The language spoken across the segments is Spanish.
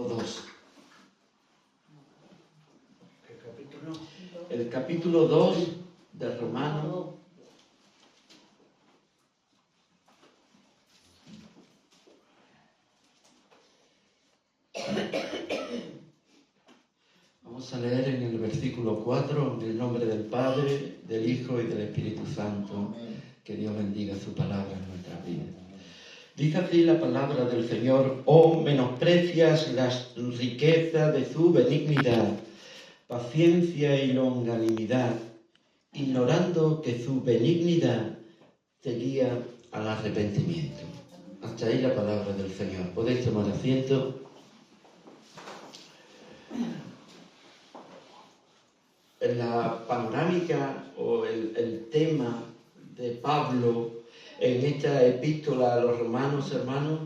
2. ¿Qué capítulo? El capítulo 2 de Romanos. Vamos a leer en el versículo 4, en el nombre del Padre, del Hijo y del Espíritu Santo. Que Dios bendiga su palabra en nuestra vida. Dice así la palabra del Señor: oh, menosprecias las riquezas de su benignidad, paciencia y longanimidad, ignorando que su benignidad te guía al arrepentimiento. Hasta ahí la palabra del Señor. Podéis tomar asiento. En la panorámica o el tema de Pablo en esta epístola a los romanos, hermanos,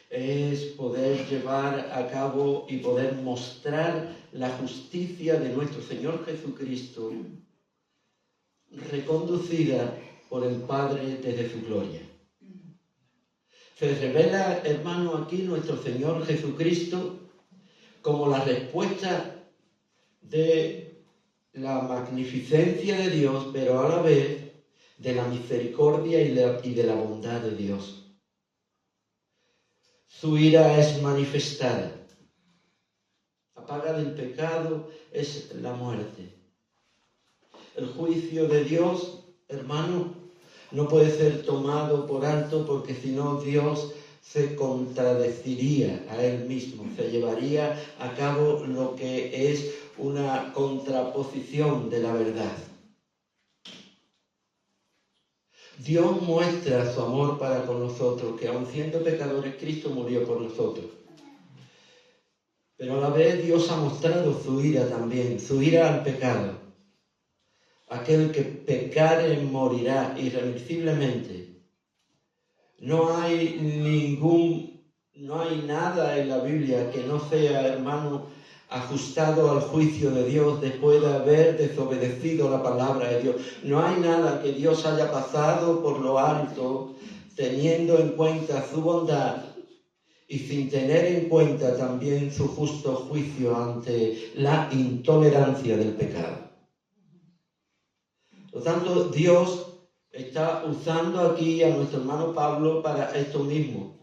es poder llevar a cabo y poder mostrar la justicia de nuestro Señor Jesucristo, reconducida por el Padre desde su gloria. Se revela, hermano, aquí nuestro Señor Jesucristo como la respuesta de la magnificencia de Dios, pero a la vez de la misericordia y de la bondad de Dios. Su ira es manifestada. La paga del pecado es la muerte. El juicio de Dios, hermano, no puede ser tomado por alto, porque si no Dios se contradeciría a él mismo, se llevaría a cabo lo que es una contraposición de la verdad. Dios muestra su amor para con nosotros, que aun siendo pecadores, Cristo murió por nosotros. Pero a la vez Dios ha mostrado su ira también, su ira al pecado. Aquel que pecare morirá irremisiblemente. No hay nada en la Biblia que no sea, hermano, ajustado al juicio de Dios después de haber desobedecido la palabra de Dios. No hay nada que Dios haya pasado por lo alto, teniendo en cuenta su bondad y sin tener en cuenta también su justo juicio ante la intolerancia del pecado. Por lo tanto, Dios está usando aquí a nuestro hermano Pablo para esto mismo,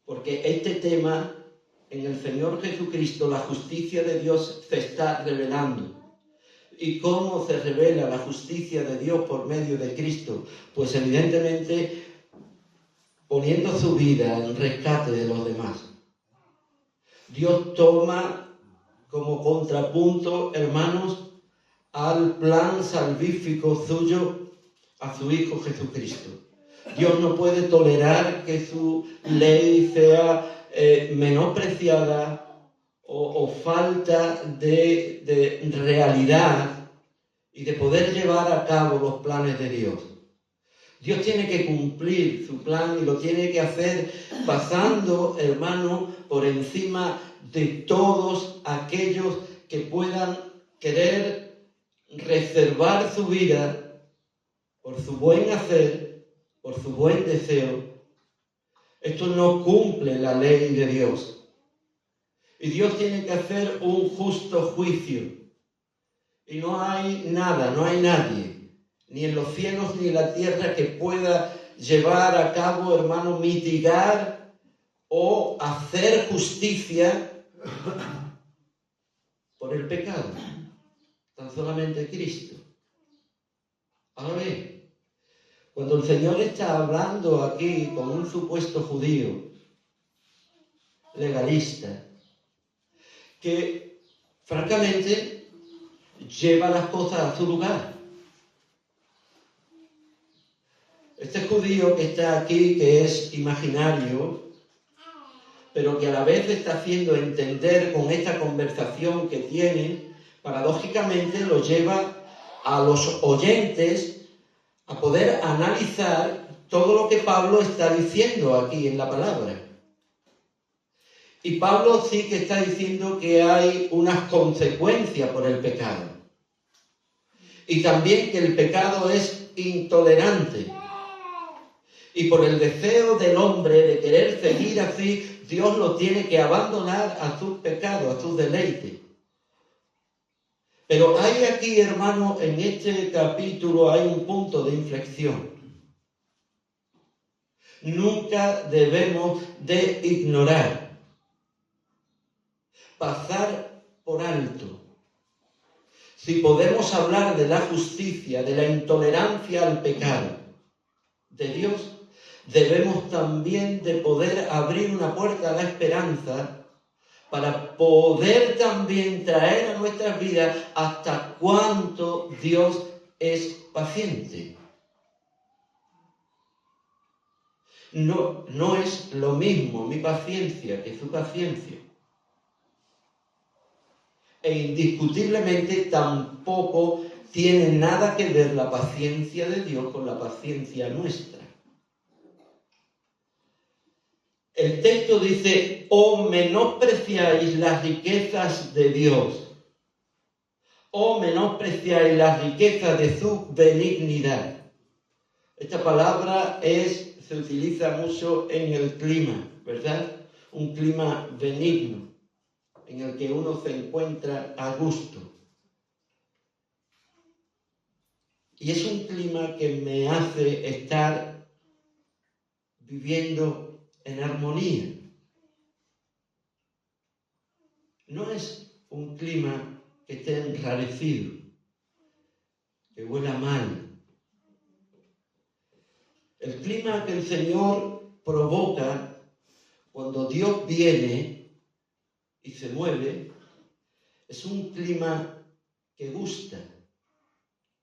porque este tema en el Señor Jesucristo, la justicia de Dios se está revelando. ¿Y cómo se revela la justicia de Dios por medio de Cristo? Pues evidentemente poniendo su vida en rescate de los demás. Dios toma como contrapunto, hermanos, al plan salvífico suyo a su Hijo Jesucristo. Dios no puede tolerar que su ley sea menospreciada o falta de realidad y de poder llevar a cabo los planes de Dios. Dios tiene que cumplir su plan y lo tiene que hacer pasando, hermano, por encima de todos aquellos que puedan querer reservar su vida por su buen hacer, por su buen deseo. Esto no cumple la ley de Dios. Y Dios tiene que hacer un justo juicio. Y no hay nada, no hay nadie, ni en los cielos ni en la tierra, que pueda llevar a cabo, hermano, mitigar o hacer justicia por el pecado. Tan solamente Cristo. Ahora bien, cuando el Señor está hablando aquí con un supuesto judío legalista, que francamente lleva las cosas a su lugar. Este judío que está aquí, que es imaginario, pero que a la vez está haciendo entender con esta conversación que tiene, paradójicamente lo lleva a los oyentes a poder analizar todo lo que Pablo está diciendo aquí en la palabra. Y Pablo sí que está diciendo que hay unas consecuencias por el pecado. Y también que el pecado es intolerante. Y por el deseo del hombre de querer seguir así, Dios lo tiene que abandonar a sus pecados, a sus deleites. Pero hay aquí, hermano, en este capítulo hay un punto de inflexión. Nunca debemos de ignorar, pasar por alto. Si podemos hablar de la justicia, de la intolerancia al pecado de Dios, debemos también de poder abrir una puerta a la esperanza para poder también traer a nuestras vidas hasta cuánto Dios es paciente. No es lo mismo mi paciencia que su paciencia. E indiscutiblemente tampoco tiene nada que ver la paciencia de Dios con la paciencia nuestra. El texto dice, o menospreciáis las riquezas de Dios, o menospreciáis las riquezas de su benignidad. Esta palabra se utiliza mucho en el clima, ¿verdad? Un clima benigno, en el que uno se encuentra a gusto. Y es un clima que me hace estar viviendo en armonía. No es un clima que esté enrarecido, que huela mal. El clima que el Señor provoca cuando Dios viene y se mueve es un clima que gusta,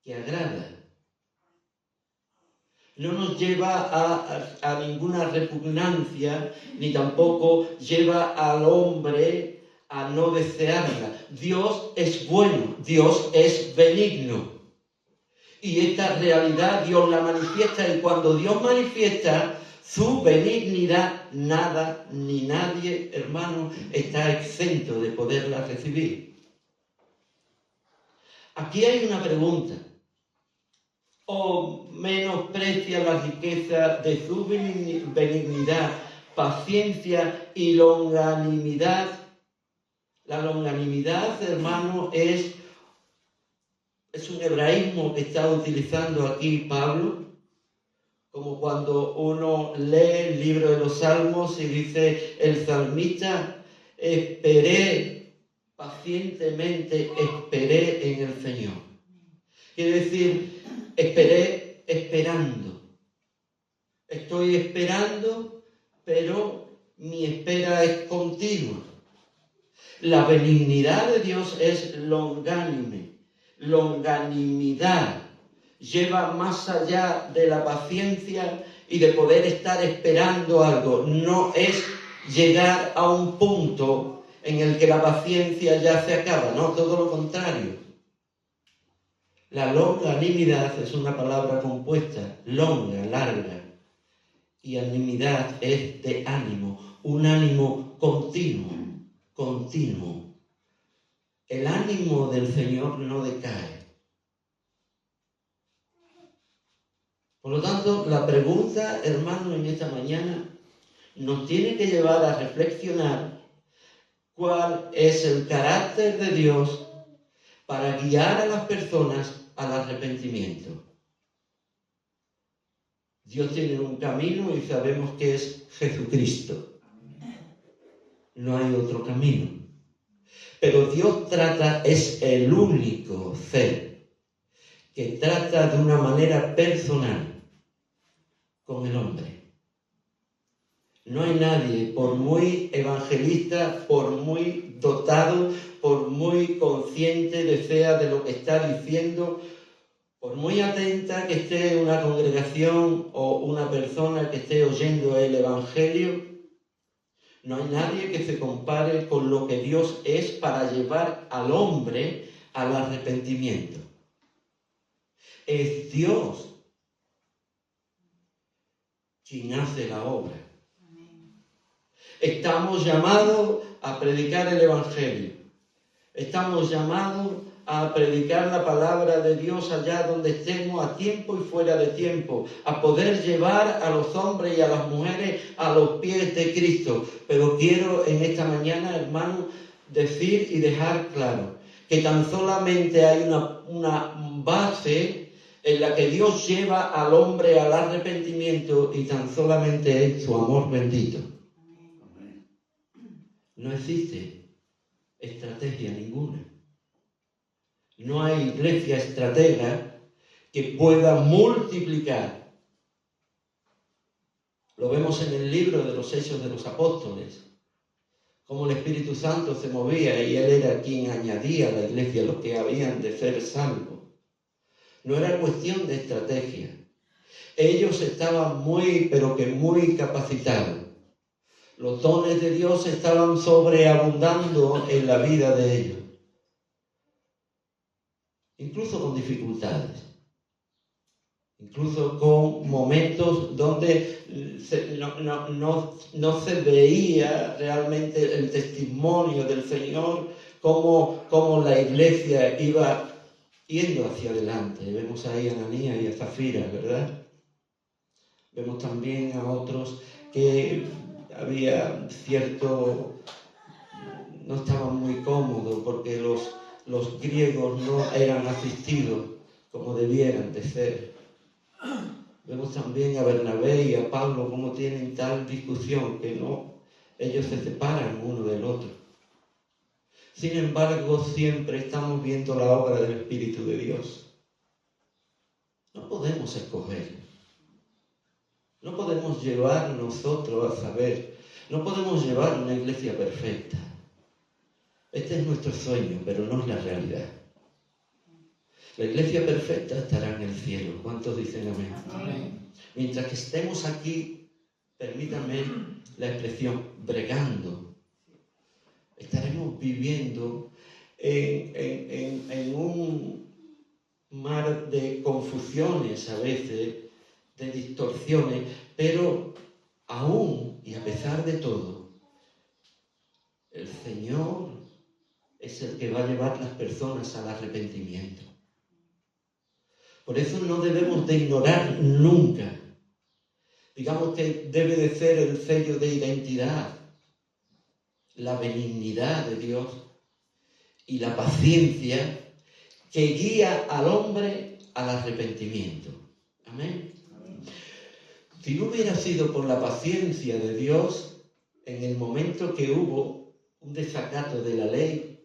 que agrada. No nos lleva a ninguna repugnancia, ni tampoco lleva al hombre a no desearla. Dios es bueno, Dios es benigno. Y esta realidad Dios la manifiesta, y cuando Dios manifiesta su benignidad, nada ni nadie, hermano, está exento de poderla recibir. Aquí hay una pregunta. ¿O menosprecia la riqueza de su benignidad, paciencia y longanimidad? La longanimidad, hermano, es un hebraísmo que está utilizando aquí Pablo, como cuando uno lee el libro de los Salmos y dice el salmista, pacientemente esperé en el Señor. Quiere decir, esperé esperando. Estoy esperando, pero mi espera es continua. La benignidad de Dios es longánime. Longanimidad lleva más allá de la paciencia y de poder estar esperando algo. No es llegar a un punto en el que la paciencia ya se acaba, no, todo lo contrario. La longanimidad es una palabra compuesta, longa, larga, y animidad es de ánimo, un ánimo continuo. El ánimo del Señor no decae. Por lo tanto, la pregunta, hermano, en esta mañana nos tiene que llevar a reflexionar cuál es el carácter de Dios para guiar a las personas al arrepentimiento. Dios tiene un camino y sabemos que es Jesucristo. No hay otro camino. Pero Dios es el único ser que trata de una manera personal con el hombre. No hay nadie, por muy evangelista, por muy dotado, por muy consciente de lo que está diciendo, por muy atenta que esté una congregación o una persona que esté oyendo el Evangelio, no hay nadie que se compare con lo que Dios es para llevar al hombre al arrepentimiento. Es Dios quien hace la obra. Estamos llamados a predicar el Evangelio. Estamos llamados a predicar la palabra de Dios allá donde estemos, a tiempo y fuera de tiempo, a poder llevar a los hombres y a las mujeres a los pies de Cristo. Pero quiero en esta mañana, hermano, decir y dejar claro que tan solamente hay una base en la que Dios lleva al hombre al arrepentimiento, y tan solamente es su amor bendito. No existe estrategia ninguna. No hay iglesia estratega que pueda multiplicar. Lo vemos en el libro de los Hechos de los Apóstoles, cómo el Espíritu Santo se movía y Él era quien añadía a la iglesia los que habían de ser salvos. No era cuestión de estrategia. Ellos estaban muy, pero que muy capacitados. Los dones de Dios estaban sobreabundando en la vida de ellos. Incluso con dificultades. Incluso con momentos donde no se veía realmente el testimonio del Señor, cómo la iglesia iba yendo hacia adelante. Vemos ahí a Ananías y a Zafira, ¿verdad? Vemos también a otros que había no estaban muy cómodos porque los griegos no eran asistidos como debieran de ser. Vemos también a Bernabé y a Pablo cómo tienen tal discusión que ellos se separan uno del otro. Sin embargo, siempre estamos viendo la obra del Espíritu de Dios. No podemos escoger. No podemos llevar nosotros a saber. No podemos llevar una iglesia perfecta. Este es nuestro sueño, pero no es la realidad. La iglesia perfecta estará en el cielo. ¿Cuántos dicen amén? Amén. Mientras que estemos aquí, permítanme la expresión, bregando, estaremos viviendo en un mar de confusiones a veces, de distorsiones, pero aún y a pesar de todo, el Señor es el que va a llevar las personas al arrepentimiento. Por eso no debemos de ignorar nunca. Digamos que debe de ser el sello de identidad, la benignidad de Dios y la paciencia que guía al hombre al arrepentimiento. Amén. Si no hubiera sido por la paciencia de Dios, en el momento que hubo un desacato de la ley,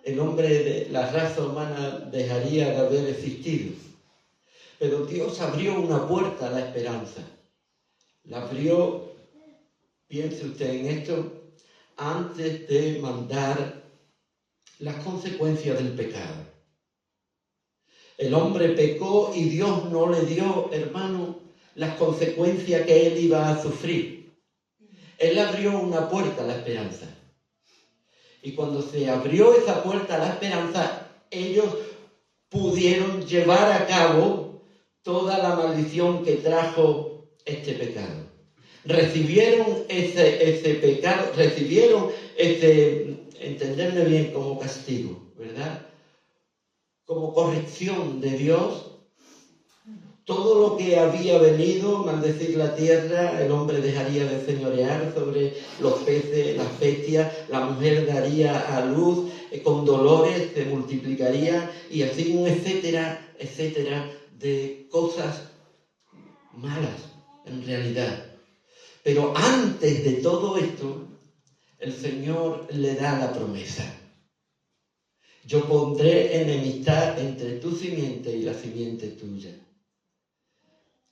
el hombre de la raza humana dejaría de haber existido. Pero Dios abrió una puerta a la esperanza. La abrió, piense usted en esto, antes de mandar las consecuencias del pecado. El hombre pecó y Dios no le dio, hermano, las consecuencias que él iba a sufrir. Él abrió una puerta a la esperanza. Y cuando se abrió esa puerta a la esperanza, ellos pudieron llevar a cabo toda la maldición que trajo este pecado. Recibieron ese pecado, recibieron entenderme bien, como castigo, ¿verdad? Como corrección de Dios. Todo lo que había venido, maldecir la tierra, el hombre dejaría de señorear sobre los peces, las bestias, la mujer daría a luz, con dolores se multiplicaría, y así un etcétera, etcétera, de cosas malas en realidad. Pero antes de todo esto, el Señor le da la promesa. Yo pondré enemistad entre tu simiente y la simiente tuya.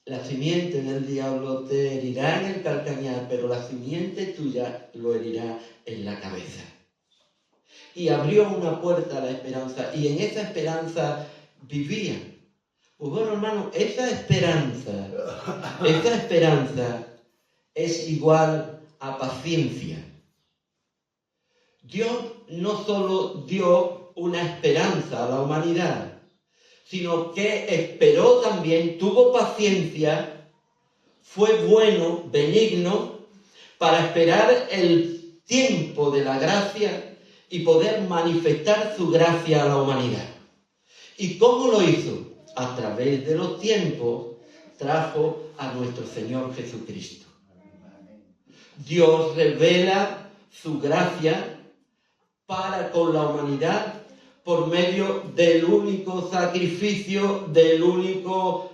La simiente del diablo te herirá en el calcañar, pero la simiente tuya lo herirá en la cabeza. Y abrió una puerta a la esperanza, y en esa esperanza vivían. Pues bueno, hermano, esa esperanza es igual a paciencia. Dios no solo dio una esperanza a la humanidad, sino que esperó también, tuvo paciencia, fue bueno, benigno, para esperar el tiempo de la gracia y poder manifestar su gracia a la humanidad. ¿Y cómo lo hizo? A través de los tiempos trajo a nuestro Señor Jesucristo. Dios revela su gracia para con la humanidad por medio del único sacrificio, del único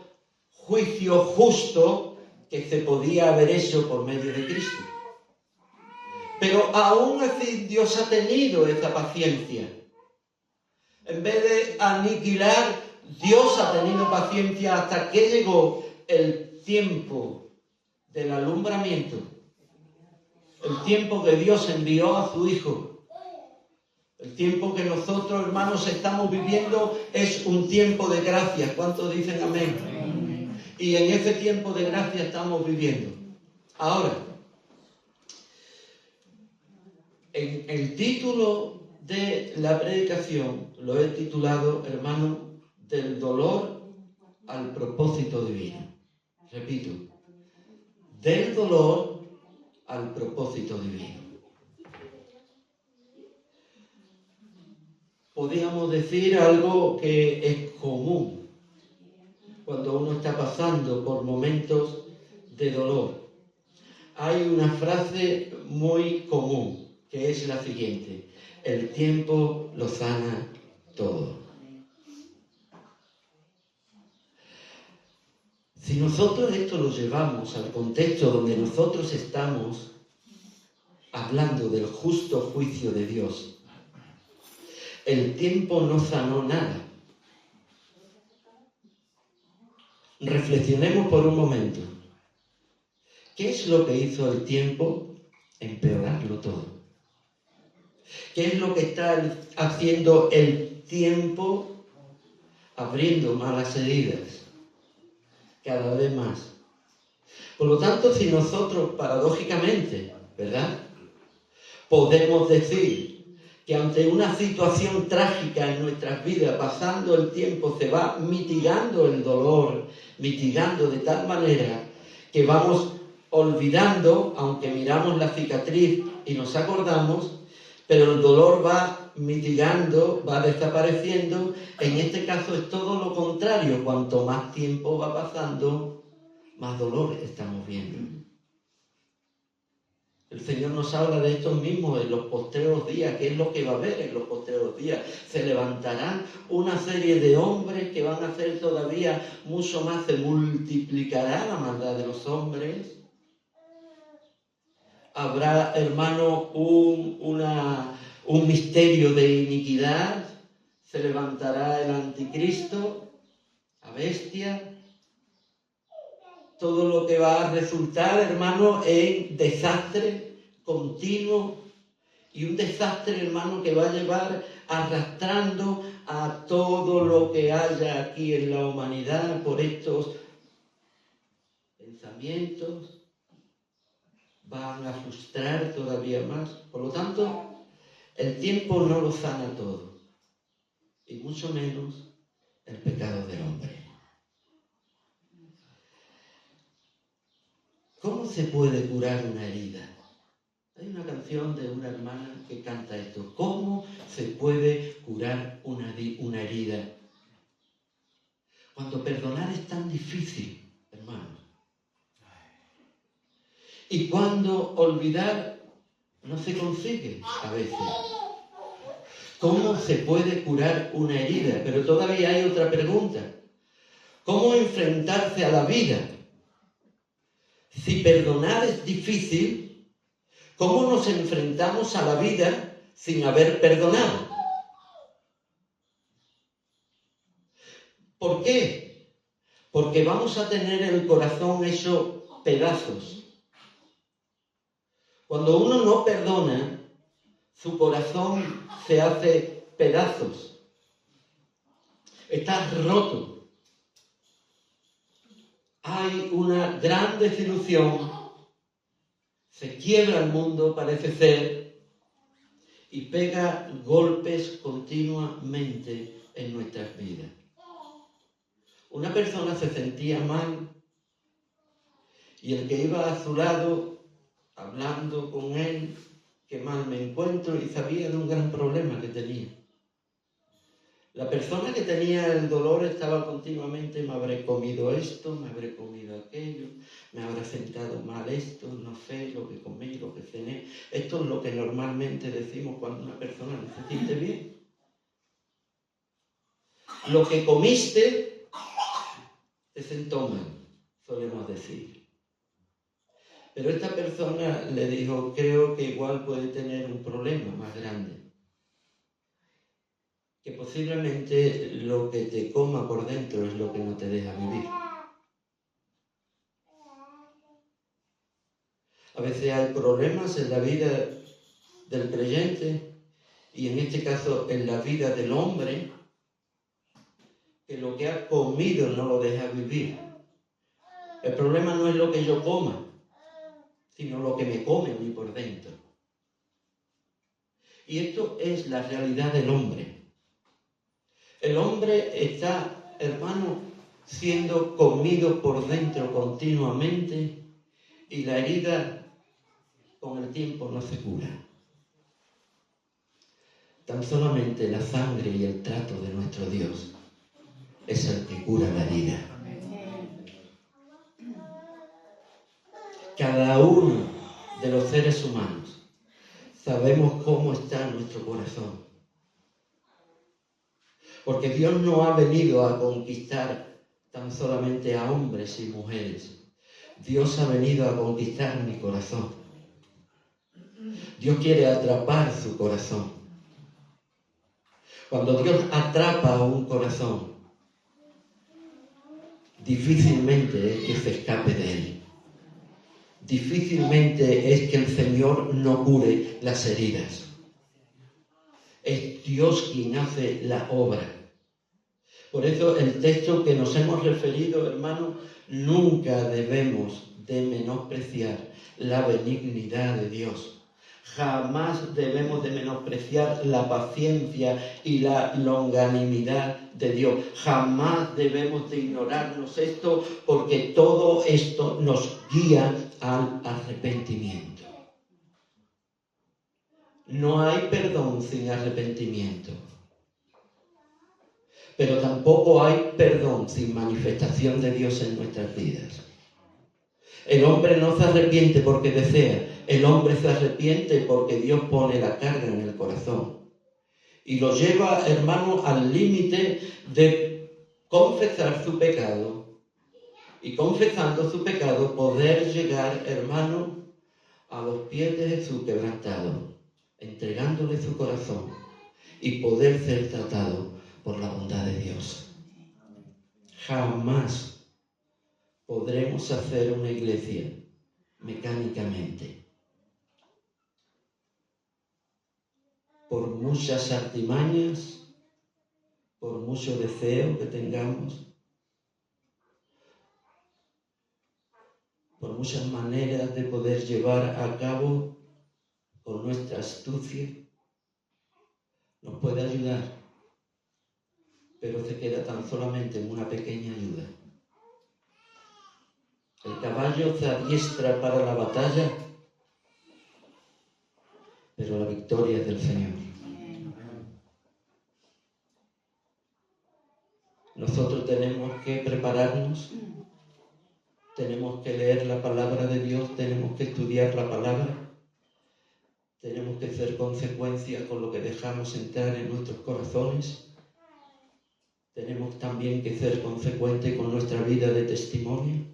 juicio justo que se podía haber hecho por medio de Cristo. Pero aún así Dios ha tenido esa paciencia. En vez de aniquilar, Dios ha tenido paciencia hasta que llegó el tiempo del alumbramiento. El tiempo que Dios envió a su Hijo. El tiempo que nosotros, hermanos, estamos viviendo es un tiempo de gracia. ¿Cuántos dicen amén? Amén. Y en ese tiempo de gracia estamos viviendo. Ahora, en el título de la predicación lo he titulado, hermano, del dolor al propósito divino. Repito, del dolor al propósito divino. Podríamos decir algo que es común cuando uno está pasando por momentos de dolor. Hay una frase muy común que es la siguiente: el tiempo lo sana todo. Si nosotros esto lo llevamos al contexto donde nosotros estamos hablando del justo juicio de Dios, el tiempo no sanó nada. Reflexionemos por un momento. ¿Qué es lo que hizo el tiempo? Empeorarlo todo. ¿Qué es lo que está haciendo el tiempo? Abriendo malas heridas cada vez más. Por lo tanto, si nosotros, paradójicamente, ¿verdad?, podemos decir que ante una situación trágica en nuestras vidas, pasando el tiempo, se va mitigando el dolor, mitigando de tal manera que vamos olvidando, aunque miramos la cicatriz y nos acordamos, pero el dolor va mitigando, va desapareciendo. En este caso es todo lo contrario. Cuanto más tiempo va pasando, más dolor estamos viendo. El Señor nos habla de esto mismo en los postreros días. ¿Qué es lo que va a haber en los postreros días? Se levantarán una serie de hombres que van a hacer todavía mucho más. Se multiplicará la maldad de los hombres. Habrá, hermano, un misterio de iniquidad. Se levantará el anticristo, la bestia. Todo lo que va a resultar, hermano, en desastre continuo, y un desastre, hermano, que va a llevar arrastrando a todo lo que haya aquí en la humanidad por estos pensamientos. Van a frustrar todavía más. Por lo tanto, el tiempo no lo sana todo, y mucho menos el pecado del hombre. ¿Cómo se puede curar una herida? Hay una canción de una hermana que canta esto. ¿Cómo se puede curar una herida? Cuando perdonar es tan difícil, hermanos. Y cuando olvidar no se consigue a veces. ¿Cómo se puede curar una herida? Pero todavía hay otra pregunta. ¿Cómo enfrentarse a la vida? Si perdonar es difícil, ¿cómo nos enfrentamos a la vida sin haber perdonado? ¿Por qué? Porque vamos a tener el corazón hecho pedazos. Cuando uno no perdona, su corazón se hace pedazos. Está roto. Hay una gran desilusión, se quiebra el mundo, parece ser, y pega golpes continuamente en nuestras vidas. Una persona se sentía mal y el que iba a su lado, hablando con él, qué mal me encuentro y sabía de un gran problema que tenía. La persona que tenía el dolor estaba continuamente, me habré comido esto, me habré comido aquello, me habrá sentado mal esto, no sé, lo que comí, lo que cené. Esto es lo que normalmente decimos cuando una persona no se siente bien. Lo que comiste te sentó mal, solemos decir. Pero esta persona le dijo, creo que igual puede tener un problema más grande. Que posiblemente lo que te coma por dentro es lo que no te deja vivir. A veces hay problemas en la vida del creyente y en este caso en la vida del hombre, que lo que ha comido no lo deja vivir. El problema no es lo que yo coma, sino lo que me come a mí por dentro. Y esto es la realidad del hombre. El hombre está, hermano, siendo comido por dentro continuamente y la herida con el tiempo no se cura. Tan solamente la sangre y el trato de nuestro Dios es el que cura la herida. Cada uno de los seres humanos sabemos cómo está nuestro corazón. Porque Dios no ha venido a conquistar tan solamente a hombres y mujeres. Dios ha venido a conquistar mi corazón. Dios quiere atrapar su corazón. Cuando Dios atrapa un corazón, difícilmente es que se escape de él. Difícilmente es que el Señor no cure las heridas. Es Dios quien hace la obra. Por eso el texto que nos hemos referido, hermanos, nunca debemos de menospreciar la benignidad de Dios. Jamás debemos de menospreciar la paciencia y la longanimidad de Dios. Jamás debemos de ignorarnos esto, porque todo esto nos guía al arrepentimiento. No hay perdón sin arrepentimiento. Pero tampoco hay perdón sin manifestación de Dios en nuestras vidas. El hombre no se arrepiente porque desea, el hombre se arrepiente porque Dios pone la carga en el corazón. Y lo lleva, hermano, al límite de confesar su pecado. Y confesando su pecado, poder llegar, hermano, a los pies de Jesús quebrantado, entregándole su corazón y poder ser tratado por la bondad de Dios. Jamás podremos hacer una iglesia mecánicamente. Por muchas artimañas, por mucho deseo que tengamos, por muchas maneras de poder llevar a cabo con nuestra astucia, nos puede ayudar, pero se queda tan solamente en una pequeña ayuda. El caballo se adiestra para la batalla, pero la victoria es del Señor. Nosotros tenemos que prepararnos, tenemos que leer la palabra de Dios, tenemos que estudiar la palabra, tenemos que ser consecuencia con lo que dejamos entrar en nuestros corazones, tenemos también que ser consecuentes con nuestra vida de testimonio,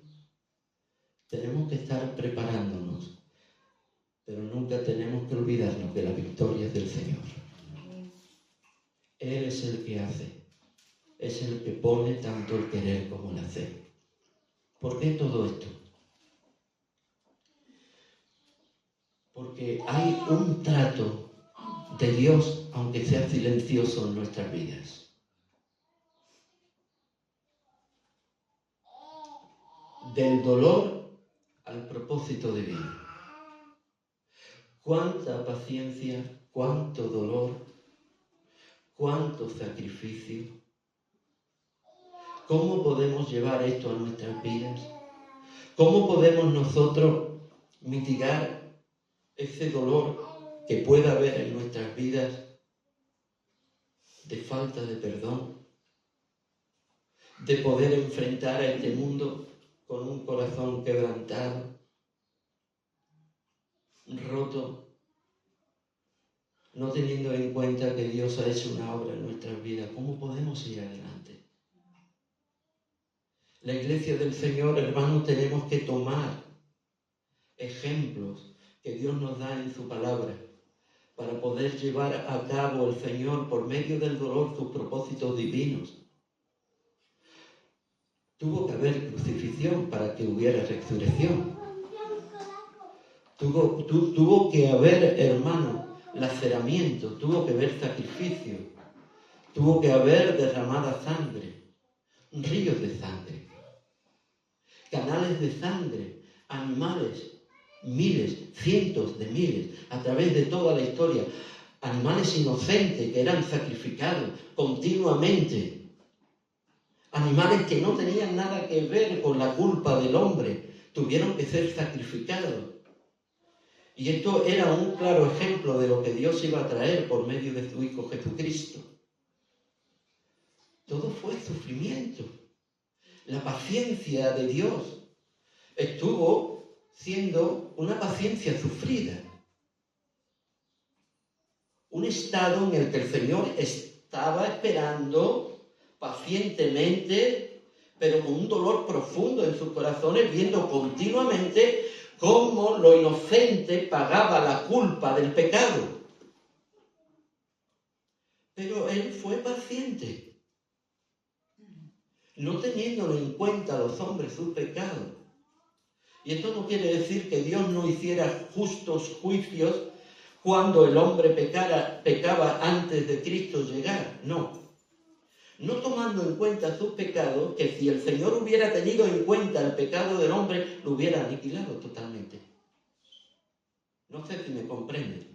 tenemos que estar preparándonos, pero nunca tenemos que olvidarnos que la victoria es del Señor. Él es el que hace, es el que pone tanto el querer como el hacer. ¿Por qué todo esto? Porque hay un trato de Dios, aunque sea silencioso en nuestras vidas. Del dolor al propósito de vida. Cuánta paciencia, cuánto dolor, cuánto sacrificio. ¿Cómo podemos llevar esto a nuestras vidas? ¿Cómo podemos nosotros mitigar ese dolor que pueda haber en nuestras vidas de falta de perdón, de poder enfrentar a este mundo con un corazón quebrantado, roto, no teniendo en cuenta que Dios ha hecho una obra en nuestras vidas. ¿Cómo podemos ir adelante? La iglesia del Señor, hermanos, tenemos que tomar ejemplos que Dios nos da en su palabra para poder llevar a cabo el Señor por medio del dolor sus propósitos divinos. Tuvo que haber crucifixión para que hubiera resurrección. Tuvo que haber, hermano, laceramiento, tuvo que haber sacrificio, tuvo que haber derramada sangre, ríos de sangre, canales de sangre, animales, miles, cientos de miles, a través de toda la historia, animales inocentes que eran sacrificados continuamente. Animales que no tenían nada que ver con la culpa del hombre, tuvieron que ser sacrificados. Y esto era un claro ejemplo de lo que Dios iba a traer por medio de su Hijo Jesucristo. Todo fue sufrimiento. La paciencia de Dios estuvo siendo una paciencia sufrida. Un estado en el que el Señor estaba esperando pacientemente, pero con un dolor profundo en sus corazones, viendo continuamente cómo lo inocente pagaba la culpa del pecado. Pero Él fue paciente, no teniéndolo en cuenta a los hombres sus pecados. Y esto no quiere decir que Dios no hiciera justos juicios cuando el hombre pecaba antes de Cristo llegar, no. No tomando en cuenta sus pecados, que si el Señor hubiera tenido en cuenta el pecado del hombre, lo hubiera aniquilado totalmente. No sé si me comprenden.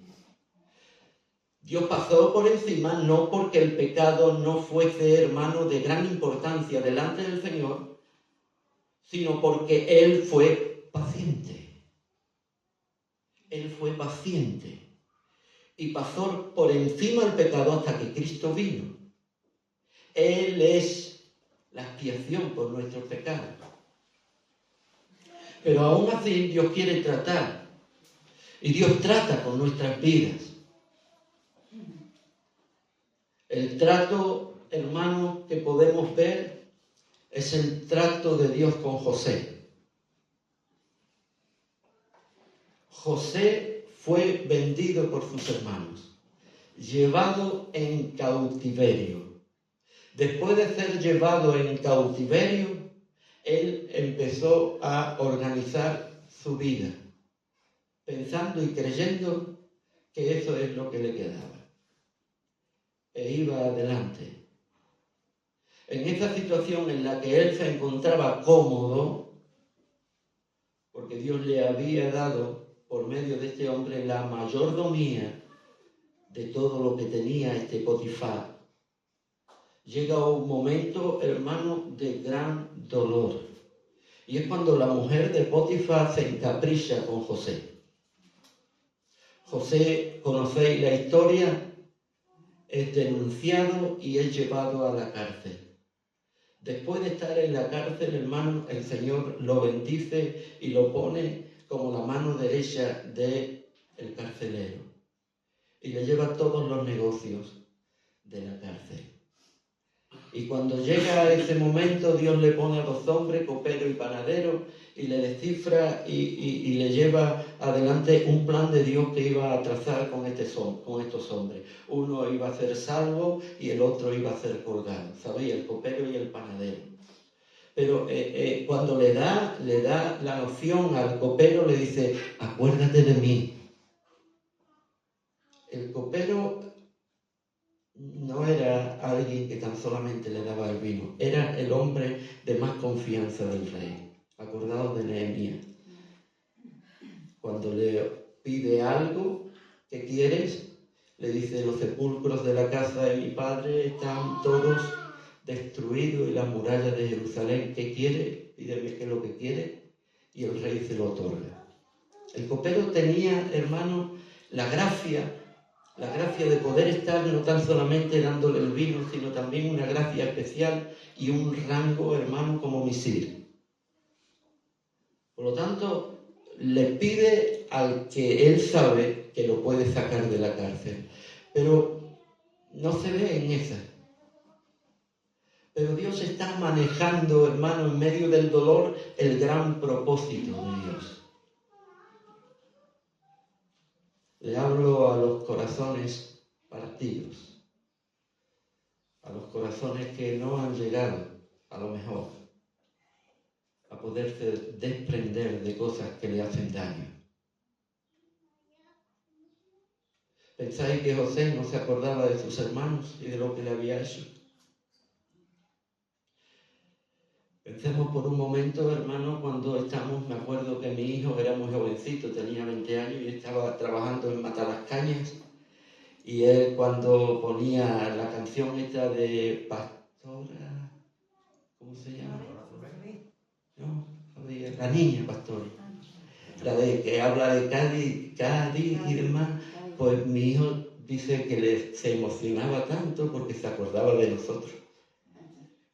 Dios pasó por encima, no porque el pecado no fuese, hermano, de gran importancia delante del Señor, sino porque Él fue paciente. Él fue paciente. Y pasó por encima del pecado hasta que Cristo vino. Él es la expiación por nuestros pecados. Pero aún así Dios quiere tratar. Y Dios trata con nuestras vidas. El trato, hermano, que podemos ver es el trato de Dios con José. José fue vendido por sus hermanos, llevado en cautiverio. Después de ser llevado en cautiverio, él empezó a organizar su vida, pensando y creyendo que eso es lo que le quedaba. E iba adelante. En esa situación en la que él se encontraba cómodo, porque Dios le había dado por medio de este hombre la mayordomía de todo lo que tenía este Potifar, llega un momento, hermano, de gran dolor. Y es cuando la mujer de Potifar se encapricha con José. José, conocéis la historia, es denunciado y es llevado a la cárcel. Después de estar en la cárcel, hermano, el Señor lo bendice y lo pone como la mano derecha del carcelero. Y le lleva todos los negocios de la cárcel. Y cuando llega a ese momento, Dios le pone a dos hombres, copero y panadero, y le descifra y le lleva adelante un plan de Dios que iba a trazar con estos hombres. Uno iba a ser salvo y el otro iba a ser colgado. ¿Sabéis? El copero y el panadero. Pero cuando le da la noción al copero, le dice, acuérdate de mí. El copero no era alguien que tan solamente le daba el vino, era el hombre de más confianza del rey. Acordaos de Nehemías. Cuando le pide algo que quieres, le dice, los sepulcros de la casa de mi padre están todos destruidos y las murallas de Jerusalén. ¿Qué quiere? Pídeme qué es lo que quiere y el rey se lo otorga. El copero tenía, hermano, la gracia de poder estar no tan solamente dándole el vino, sino también una gracia especial y un rango, hermano, como misil. Por lo tanto, le pide al que él sabe que lo puede sacar de la cárcel, pero no se ve en esa. Pero Dios está manejando, hermano, en medio del dolor, el gran propósito de Dios. Le hablo a los corazones partidos, a los corazones que no han llegado, a lo mejor, a poderse desprender de cosas que le hacen daño. ¿Pensáis que José no se acordaba de sus hermanos y de lo que le había hecho? Pensemos por un momento, hermano, cuando me acuerdo que mi hijo era muy jovencito, tenía 20 años y estaba trabajando en Matalascañas, y él cuando ponía la canción esta de Pastora, ¿cómo se llama? No, la niña Pastora, la de que habla de Cádiz y demás, pues mi hijo dice que se emocionaba tanto porque se acordaba de nosotros.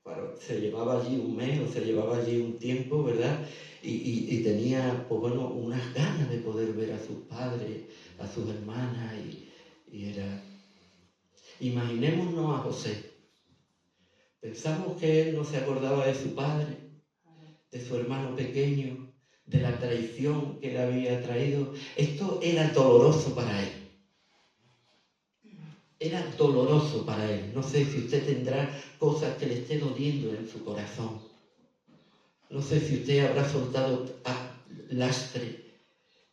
Claro, se llevaba allí un mes o se llevaba allí un tiempo, ¿verdad? Y tenía, pues bueno, unas ganas de poder ver a sus padres, a sus hermanas, y era... Imaginémonos a José. Pensamos que él no se acordaba de su padre, de su hermano pequeño, de la traición que le había traído. Esto era doloroso para él. Era doloroso para él. No sé si usted tendrá cosas que le esté doliendo en su corazón. No sé si usted habrá soltado lastre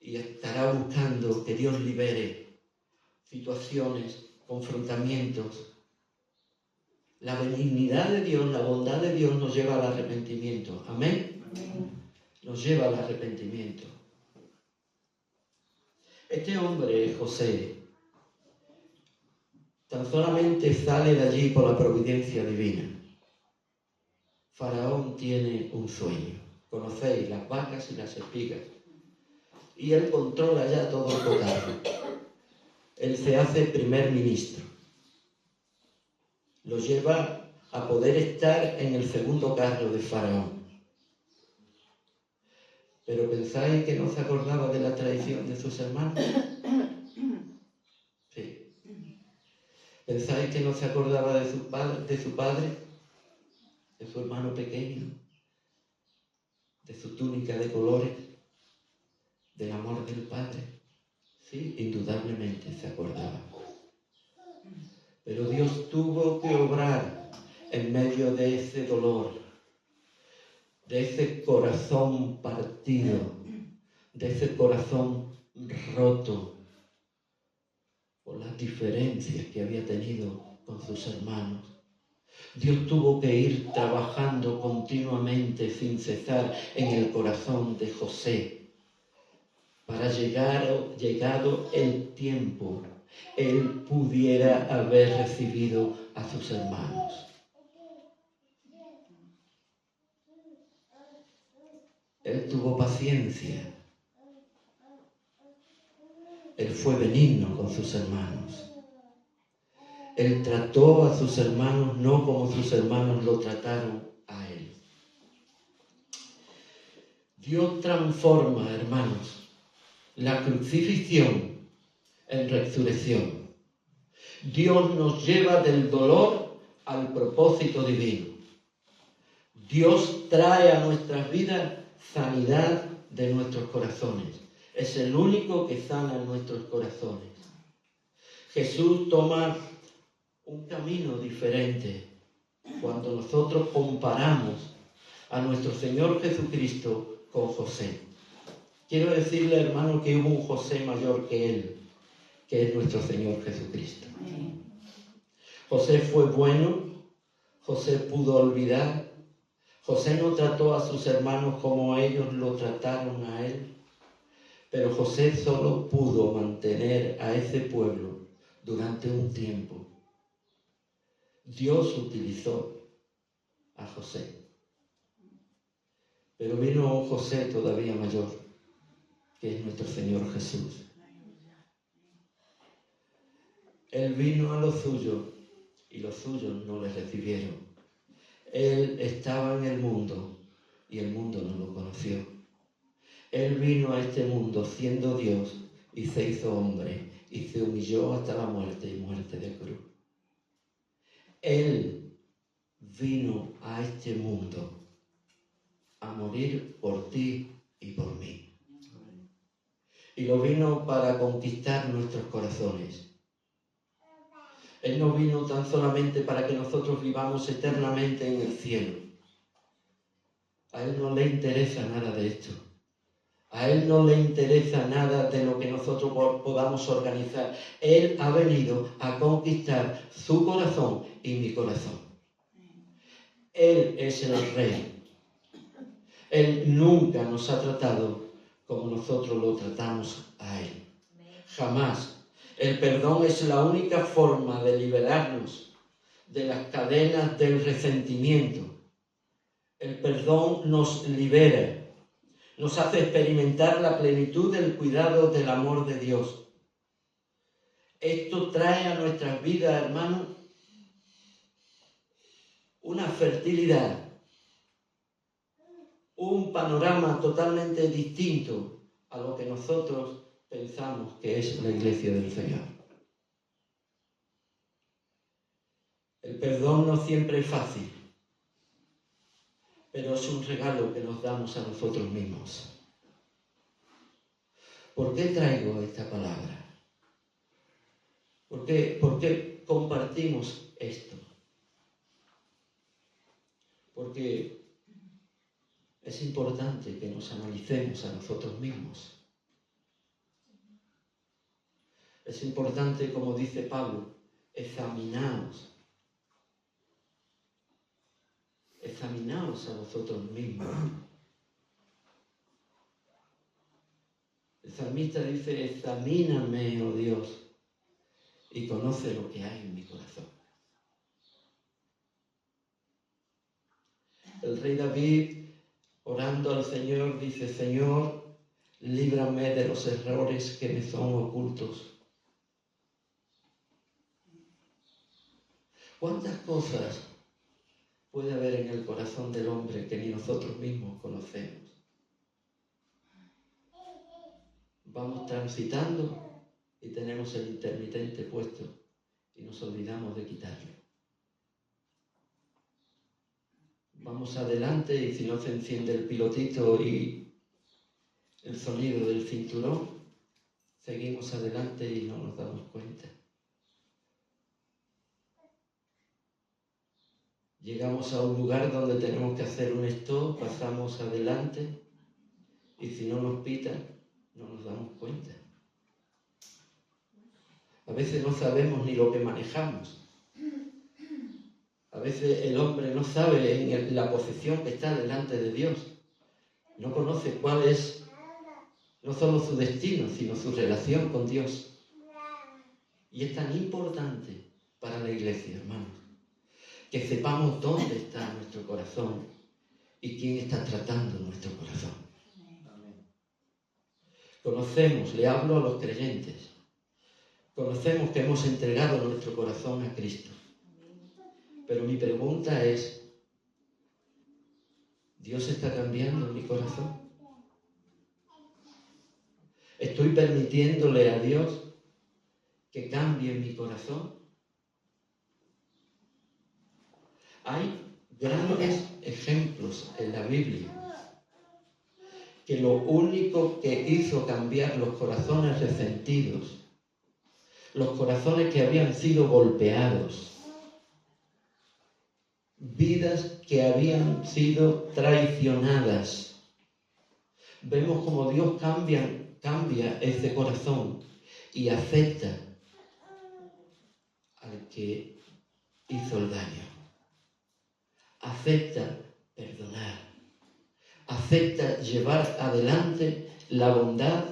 y estará buscando que Dios libere situaciones, confrontamientos. La benignidad de Dios, la bondad de Dios nos lleva al arrepentimiento. ¿Amén? Amén. Nos lleva al arrepentimiento. Este hombre, José, tan solamente sale de allí por la providencia divina. Faraón tiene un sueño. Conocéis las vacas y las espigas. Y él controla ya todo el cotarro. Él se hace primer ministro. Lo lleva a poder estar en el segundo carro de Faraón. ¿Pero pensáis que no se acordaba de la traición de sus hermanos? Sí. ¿Pensáis que no se acordaba de su padre, de su hermano pequeño, de su túnica de colores, del amor del padre? Sí, indudablemente se acordaba. Pero Dios tuvo que obrar en medio de ese dolor, de ese corazón partido, de ese corazón roto por las diferencias que había tenido con sus hermanos. Dios tuvo que ir trabajando continuamente sin cesar en el corazón de José para llegado el tiempo, él pudiera haber recibido a sus hermanos. Él tuvo paciencia. Él fue benigno con sus hermanos. Él trató a sus hermanos no como sus hermanos lo trataron a él. Dios transforma, hermanos, la crucifixión en resurrección. Dios nos lleva del dolor al propósito divino. Dios trae a nuestras vidas sanidad de nuestros corazones. Es el único que sana nuestros corazones. Jesús toma un camino diferente cuando nosotros comparamos a nuestro Señor Jesucristo con José. Quiero decirle, hermano, que hubo un José mayor que él, que es nuestro Señor Jesucristo. José fue bueno, José pudo olvidar, José no trató a sus hermanos como ellos lo trataron a él, pero José solo pudo mantener a ese pueblo durante un tiempo. Dios utilizó a José, pero vino un José todavía mayor, que es nuestro Señor Jesús. Él vino a los suyos y los suyos no le recibieron. Él estaba en el mundo y el mundo no lo conoció. Él vino a este mundo siendo Dios y se hizo hombre y se humilló hasta la muerte y muerte de cruz. Él vino a este mundo a morir por ti y por mí. Y lo vino para conquistar nuestros corazones. Él no vino tan solamente para que nosotros vivamos eternamente en el cielo. A Él no le interesa nada de esto. A Él no le interesa nada de lo que nosotros podamos organizar. Él ha venido a conquistar su corazón y mi corazón. Él es el Rey. Él nunca nos ha tratado como nosotros lo tratamos a Él. Jamás. El perdón es la única forma de liberarnos de las cadenas del resentimiento. El perdón nos libera, nos hace experimentar la plenitud del cuidado del amor de Dios. Esto trae a nuestras vidas, hermanos, una fertilidad, un panorama totalmente distinto a lo que nosotros pensamos que es la iglesia del Señor. El perdón no siempre es fácil, pero es un regalo que nos damos a nosotros mismos. ¿Por qué traigo esta palabra? ¿Por qué compartimos esto? Porque es importante que nos analicemos a nosotros mismos. Es importante, como dice Pablo, examinaos a vosotros mismos. El salmista dice, examíname, oh Dios, y conoce lo que hay en mi corazón. El rey David, orando al Señor, dice, Señor, líbrame de los errores que me son ocultos. ¿Cuántas cosas puede haber en el corazón del hombre que ni nosotros mismos conocemos? Vamos transitando y tenemos el intermitente puesto y nos olvidamos de quitarlo. Vamos adelante y si no se enciende el pilotito y el sonido del cinturón, seguimos adelante y no nos damos cuenta. Llegamos a un lugar donde tenemos que hacer un stop, pasamos adelante y si no nos pitan, no nos damos cuenta. A veces no sabemos ni lo que manejamos. A veces el hombre no sabe en la posición que está delante de Dios. No conoce cuál es no solo su destino, sino su relación con Dios. Y es tan importante para la iglesia, hermanos, que sepamos dónde está nuestro corazón y quién está tratando nuestro corazón. Conocemos, le hablo a los creyentes, conocemos que hemos entregado nuestro corazón a Cristo. Pero mi pregunta es, ¿Dios está cambiando mi corazón? ¿Estoy permitiéndole a Dios que cambie mi corazón? Hay grandes ejemplos en la Biblia que lo único que hizo cambiar los corazones resentidos, los corazones que habían sido golpeados, vidas que habían sido traicionadas. Vemos como Dios cambia ese corazón y acepta al que hizo el daño. Acepta perdonar. Acepta llevar adelante la bondad,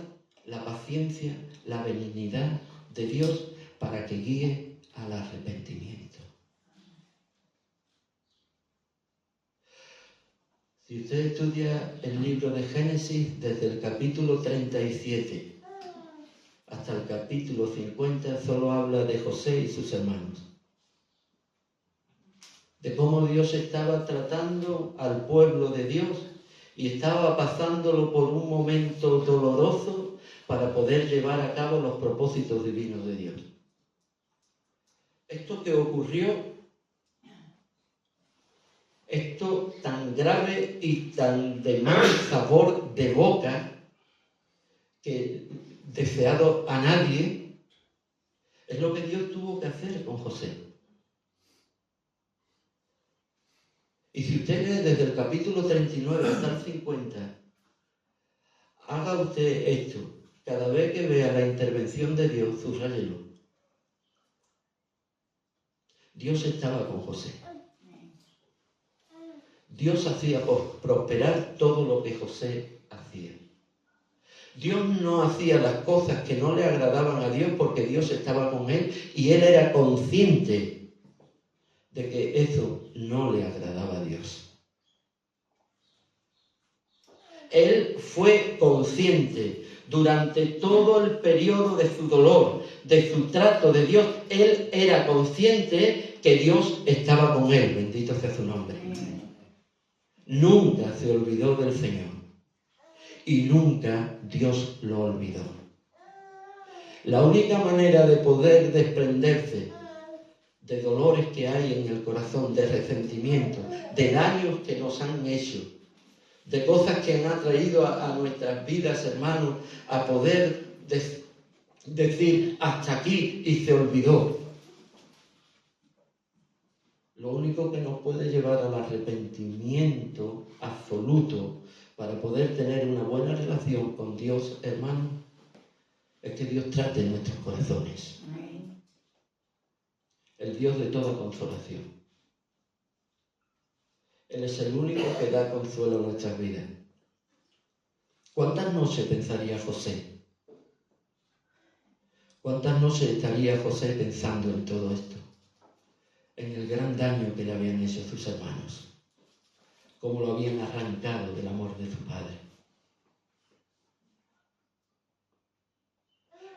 la paciencia, la benignidad de Dios para que guíe al arrepentimiento. Si usted estudia el libro de Génesis desde el capítulo 37 hasta el capítulo 50 solo habla de José y sus hermanos. De cómo Dios estaba tratando al pueblo de Dios y estaba pasándolo por un momento doloroso para poder llevar a cabo los propósitos divinos de Dios. Esto que ocurrió, esto tan grave y tan de mal sabor de boca, que deseado a nadie, es lo que Dios tuvo que hacer con José. Y si usted lee desde el capítulo 39 hasta el 50, haga usted esto. Cada vez que vea la intervención de Dios, subráyelo. Dios estaba con José. Dios hacía prosperar todo lo que José hacía. Dios no hacía las cosas que no le agradaban a Dios porque Dios estaba con él y él era consciente de que eso no le agradaba a Dios. Él fue consciente durante todo el periodo de su dolor, de su trato de Dios. Él era consciente que Dios estaba con él. Bendito sea su nombre. Nunca se olvidó del Señor. Y nunca Dios lo olvidó. La única manera de poder desprenderse de dolores que hay en el corazón, de resentimiento, de daños que nos han hecho, de cosas que han atraído a nuestras vidas, hermanos, a poder decir hasta aquí y se olvidó. Lo único que nos puede llevar al arrepentimiento absoluto para poder tener una buena relación con Dios, hermano, es que Dios trate nuestros corazones. El Dios de toda consolación. Él es el único que da consuelo a nuestras vidas. ¿Cuántas noches pensaría José? ¿Cuántas noches estaría José pensando en todo esto? En el gran daño que le habían hecho sus hermanos. Cómo lo habían arrancado del amor de su padre.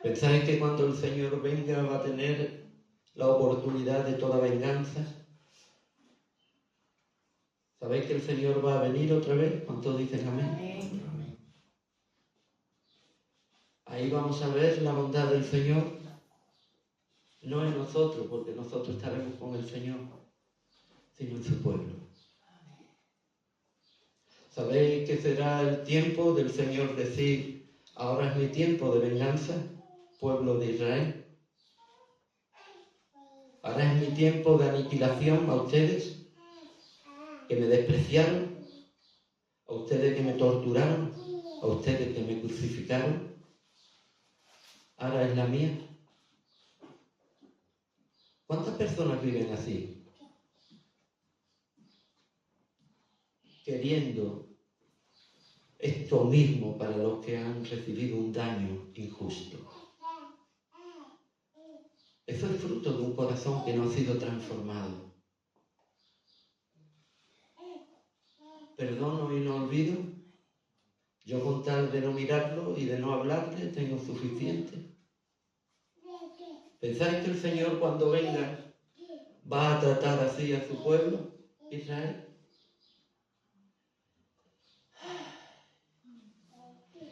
¿Pensáis que cuando el Señor venga va a tener la oportunidad de toda venganza? ¿Sabéis que el Señor va a venir otra vez? ¿Cuántos dicen amén? Ahí vamos a ver la bondad del Señor, no en nosotros, porque nosotros estaremos con el Señor, sino en su pueblo. ¿Sabéis que será el tiempo del Señor decir, ahora es mi tiempo de venganza, pueblo de Israel? Ahora es mi tiempo de aniquilación a ustedes, que me despreciaron, a ustedes que me torturaron, a ustedes que me crucificaron. Ahora es la mía. ¿Cuántas personas viven así? Queriendo esto mismo para los que han recibido un daño injusto. Eso es fruto de un corazón que no ha sido transformado. Perdono y no olvido. Yo con tal de no mirarlo y de no hablarle tengo suficiente. ¿Pensáis que el Señor cuando venga va a tratar así a su pueblo, Israel?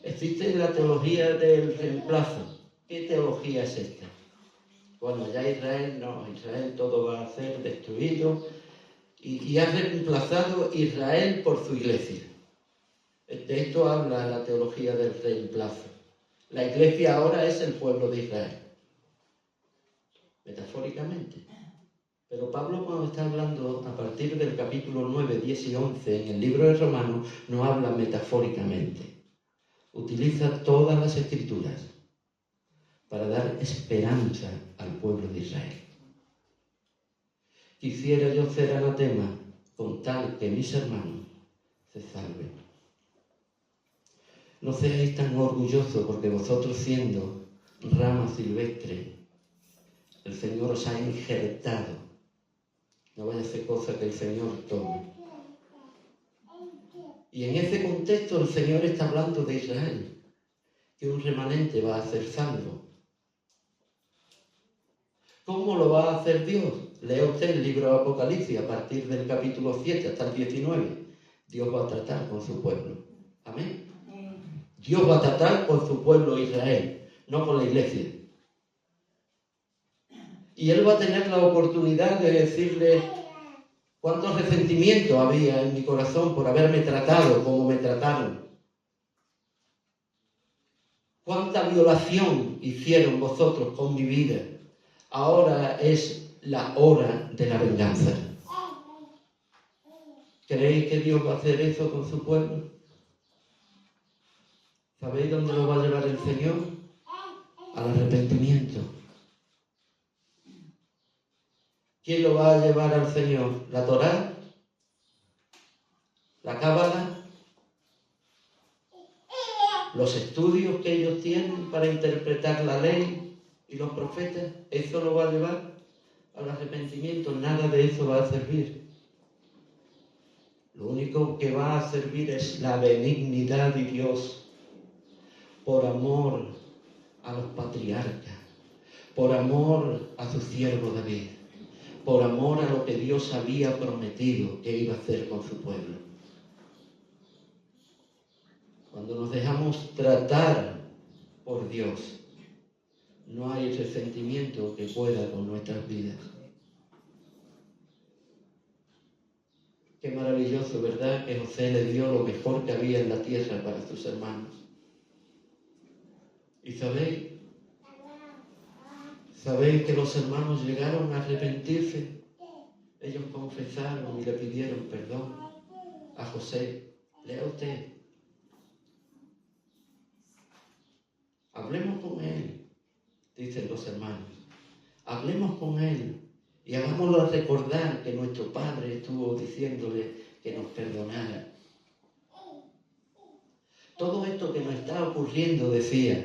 Existe la teología del reemplazo. ¿Qué teología es esta? Bueno, ya Israel todo va a ser destruido y ha reemplazado Israel por su iglesia. De esto habla la teología del reemplazo. La iglesia ahora es el pueblo de Israel. Metafóricamente. Pero Pablo, cuando está hablando a partir del capítulo 9, 10 y 11 en el libro de Romanos, no habla metafóricamente. Utiliza todas las escrituras para dar esperanza al pueblo de Israel. Quisiera yo ser anatema con tal que mis hermanos se salven. No seáis tan orgullosos porque vosotros siendo rama silvestre, el Señor os ha injertado. No vaya a ser cosa que el Señor tome. Y en ese contexto el Señor está hablando de Israel, que un remanente va a ser salvo. ¿Cómo lo va a hacer Dios? Lea usted el libro de Apocalipsis a partir del capítulo 7 hasta el 19. Dios va a tratar con su pueblo. Amén. Dios va a tratar con su pueblo Israel, no con la iglesia. Y Él va a tener la oportunidad de decirle cuánto resentimiento había en mi corazón por haberme tratado como me trataron. Cuánta violación hicieron vosotros con mi vida. Ahora es la hora de la venganza. ¿Creéis que Dios va a hacer eso con su pueblo? ¿Sabéis dónde lo va a llevar el Señor? Al arrepentimiento. ¿Quién lo va a llevar al Señor? ¿La Torá? ¿La Cábala? ¿Los estudios que ellos tienen para interpretar la ley y los profetas? ¿Eso lo va a llevar al arrepentimiento? Nada de eso va a servir. Lo único que va a servir es la benignidad de Dios por amor a los patriarcas, por amor a su siervo David, por amor a lo que Dios había prometido que iba a hacer con su pueblo. Cuando nos dejamos tratar por Dios, no hay resentimiento que pueda con nuestras vidas. Qué maravilloso, ¿verdad? Que José le dio lo mejor que había en la tierra para sus hermanos. ¿Y sabéis que los hermanos llegaron a arrepentirse? Ellos confesaron y le pidieron perdón a José. Lea usted. Hablemos con él, dicen los hermanos. Hablemos con él y hagámoslo recordar que nuestro padre estuvo diciéndole que nos perdonara. Todo esto que nos está ocurriendo, decía,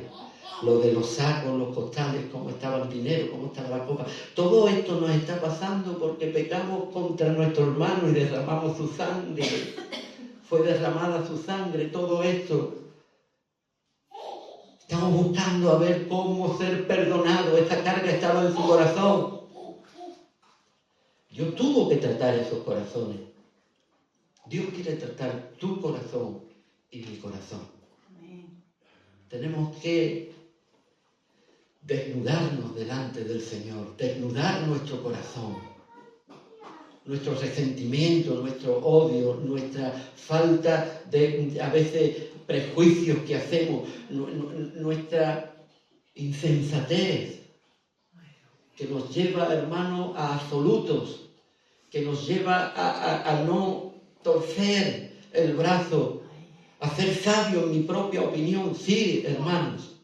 lo de los sacos, los costales, cómo estaba el dinero, cómo estaba la copa, todo esto nos está pasando porque pecamos contra nuestro hermano y derramamos su sangre. Fue derramada su sangre, todo esto. Estamos buscando a ver cómo ser perdonados. Esta carga estaba en su corazón. Dios tuvo que tratar esos corazones. Dios quiere tratar tu corazón y mi corazón. Amén. Tenemos que desnudarnos delante del Señor, desnudar nuestro corazón, nuestro resentimiento, nuestro odio, nuestra falta de, a veces, prejuicios que hacemos, nuestra insensatez, que nos lleva, hermano, a absolutos, que nos lleva a no torcer el brazo, a ser sabio en mi propia opinión. Sí, hermanos,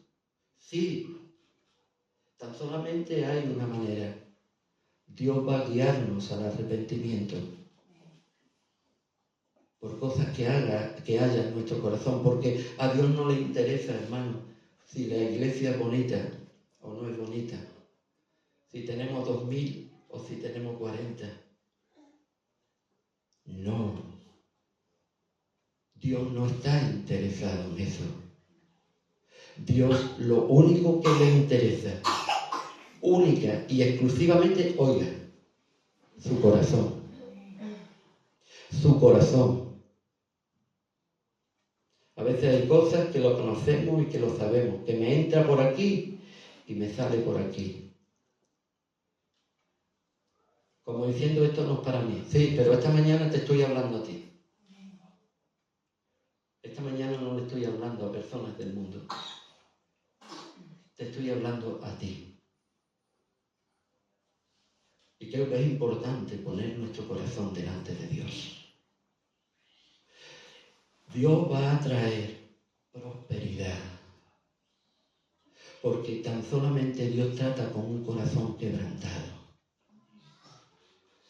sí. Tan solamente hay una manera. Dios va a guiarnos al arrepentimiento por cosas que haya en nuestro corazón, porque a Dios no le interesa, hermano, si la iglesia es bonita o no es bonita, si tenemos 2000 o si tenemos 40. No. Dios no está interesado en eso. Dios lo único que le interesa, única y exclusivamente, oiga, su corazón. Su corazón. A veces hay cosas que lo conocemos y que lo sabemos, que me entra por aquí y me sale por aquí. Como diciendo, esto no es para mí. Sí, pero esta mañana te estoy hablando a ti. Esta mañana no le estoy hablando a personas del mundo. Te estoy hablando a ti. Y creo que es importante poner nuestro corazón delante de Dios. Dios va a traer prosperidad. Porque tan solamente Dios trata con un corazón quebrantado.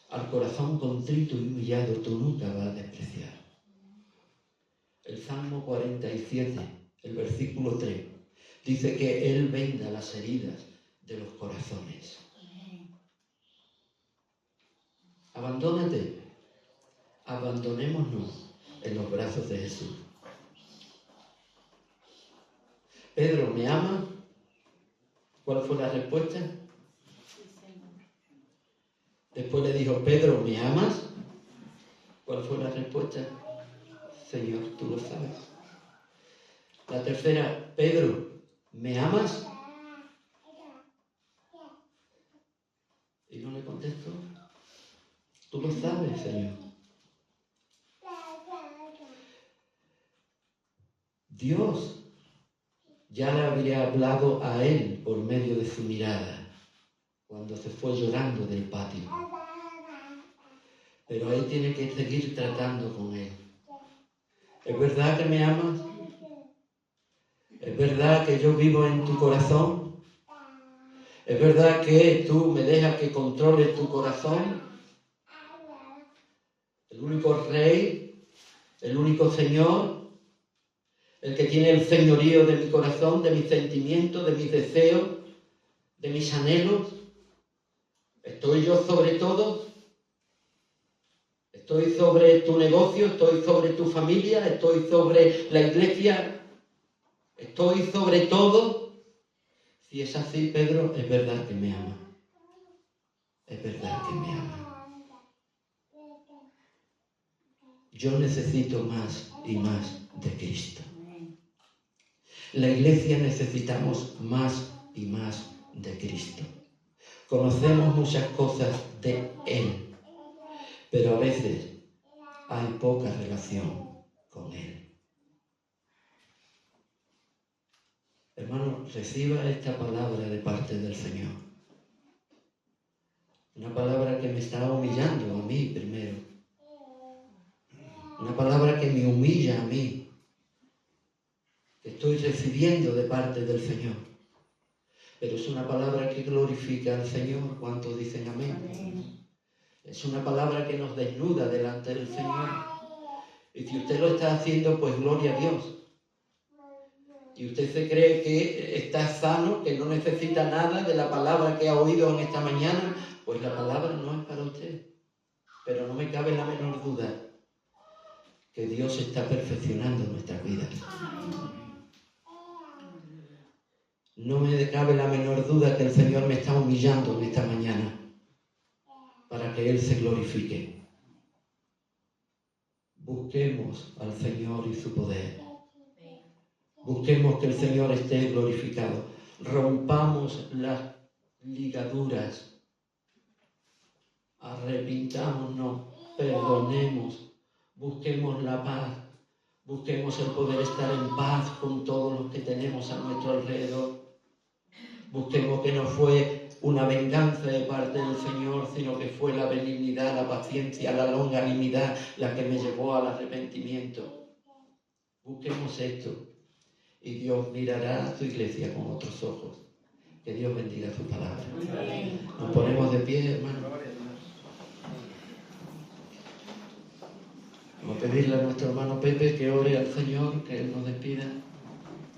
Al corazón contrito y humillado tú nunca vas a despreciar. El Salmo 47, el versículo 3, dice que Él venda las heridas de los corazones. Abandónate. Abandonémonos en los brazos de Jesús. Pedro, ¿me ama? ¿Cuál fue la respuesta? Sí, Señor. Después le dijo, Pedro, ¿me amas? ¿Cuál fue la respuesta? Señor, tú lo sabes. La tercera, Pedro, ¿me amas? Y no le contestó. Tú lo sabes, Señor. Dios ya le habría hablado a él por medio de su mirada cuando se fue llorando del patio. Pero él tiene que seguir tratando con él. ¿Es verdad que me amas? ¿Es verdad que yo vivo en tu corazón? ¿Es verdad que tú me dejas que controle tu corazón? El único rey, el único Señor, el que tiene el señorío de mi corazón, de mis sentimientos, de mis deseos, de mis anhelos. ¿Estoy yo sobre todo? ¿Estoy sobre tu negocio? ¿Estoy sobre tu familia? ¿Estoy sobre la iglesia? ¿Estoy sobre todo? Si es así, Pedro, es verdad que me ama. Es verdad que me ama. Yo necesito más y más de Cristo. La iglesia necesitamos más y más de Cristo. Conocemos muchas cosas de Él, pero a veces hay poca relación con Él. Hermano, reciba esta palabra de parte del Señor. Una palabra que me está humillando a mí primero. Una palabra que me humilla a mí. Que estoy recibiendo de parte del Señor. Pero es una palabra que glorifica al Señor. ¿Cuántos dicen amén? Es una palabra que nos desnuda delante del Señor. Y si usted lo está haciendo, pues gloria a Dios. Y usted se cree que está sano, que no necesita nada de la palabra que ha oído en esta mañana, pues la palabra no es para usted. Pero no me cabe la menor duda que Dios está perfeccionando nuestras vidas. No me cabe la menor duda que el Señor me está humillando en esta mañana para que Él se glorifique. Busquemos al Señor y su poder. Busquemos que el Señor esté glorificado. Rompamos las ligaduras. Arrepintámonos, perdonemos, busquemos la paz, busquemos el poder estar en paz con todos los que tenemos a nuestro alrededor. Busquemos que no fue una venganza de parte del Señor, sino que fue la benignidad, la paciencia, la longanimidad la que me llevó al arrepentimiento. Busquemos esto y Dios mirará a su iglesia con otros ojos. Que Dios bendiga su palabra. Nos ponemos de pie, hermano. Vamos a pedirle a nuestro hermano Pepe que ore al Señor, que Él nos despida.